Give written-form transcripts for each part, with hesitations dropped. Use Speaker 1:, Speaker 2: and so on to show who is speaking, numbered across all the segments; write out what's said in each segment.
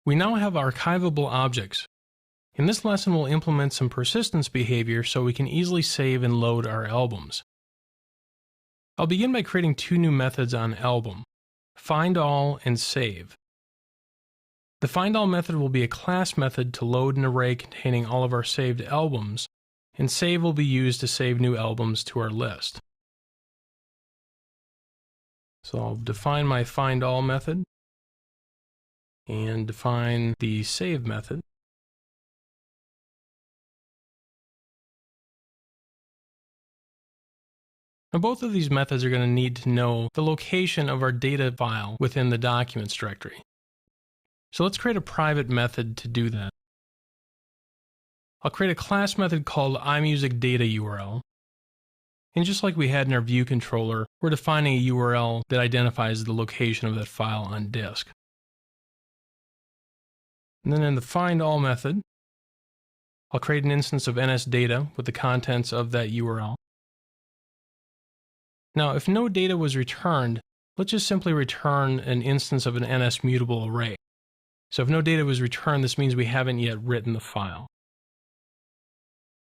Speaker 1: We now have archivable objects. In this lesson, we'll implement some persistence behavior so we can easily save and load our albums. I'll begin by creating two new methods on album, findAll and save. The findAll method will be a class method to load an array containing all of our saved albums, and save will be used to save new albums to our list. So I'll define my findAll method and define the save method. Now both of these methods are going to need to know the location of our data file within the documents directory. So let's create a private method to do that. I'll create a class method called iMusicDataURL. And just like we had in our view controller, we're defining a URL that identifies the location of that file on disk. And then in the findAll method, I'll create an instance of NSData with the contents of that URL. Now, if no data was returned, let's just simply return an instance of an NS mutable array. So if no data was returned, this means we haven't yet written the file.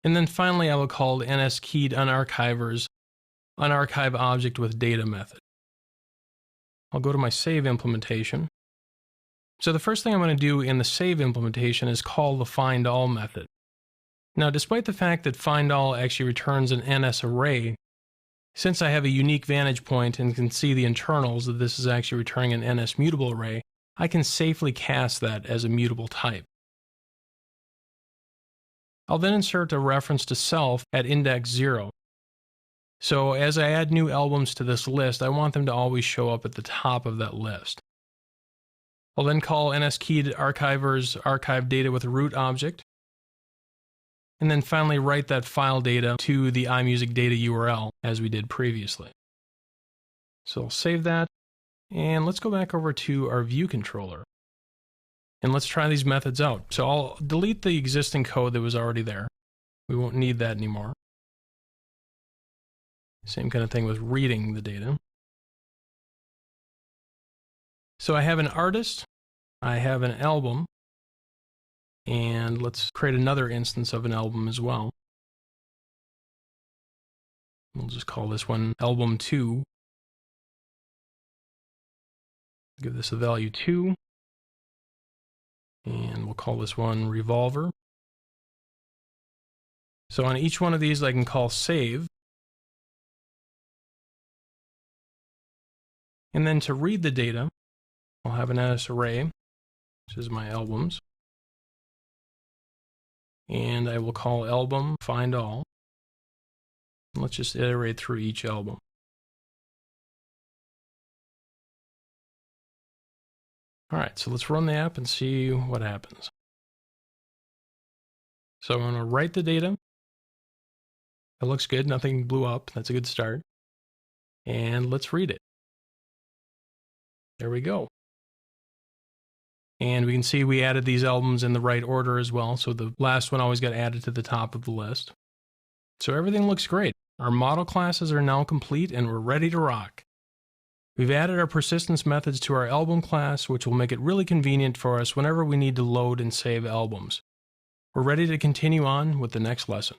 Speaker 1: And then finally, I will call the NSKeyedUnarchivers unarchive object with data method. I'll go to my save implementation. So the first thing I'm going to do in the save implementation is call the findAll method. Now, despite the fact that findAll actually returns an NS array, since I have a unique vantage point and can see the internals that this is actually returning an NS mutable array, I can safely cast that as a mutable type. I'll then insert a reference to self at index 0. So as I add new albums to this list, I want them to always show up at the top of that list. I'll then call NSKeyedArchivers archive data with a root object, and then finally write that file data to the iMusicData URL as we did previously. So I'll save that, and let's go back over to our view controller. And let's try these methods out. So I'll delete the existing code that was already there. We won't need that anymore. Same kind of thing with reading the data. So I have an artist, I have an album, and let's create another instance of an album as well. We'll just call this one album 2. Give this a value 2. And we'll call this one revolver. So on each one of these I can call save. And then to read the data, I'll have an NS array, which is my albums. And I will call album findAll. Let's just iterate through each album. Alright, so let's run the app and see what happens. So I'm going to write the data. It looks good, nothing blew up, that's a good start. And let's read it. There we go. And we can see we added these albums in the right order as well, so the last one always got added to the top of the list. So everything looks great. Our model classes are now complete and we're ready to rock. We've added our persistence methods to our album class, which will make it really convenient for us whenever we need to load and save albums. We're ready to continue on with the next lesson.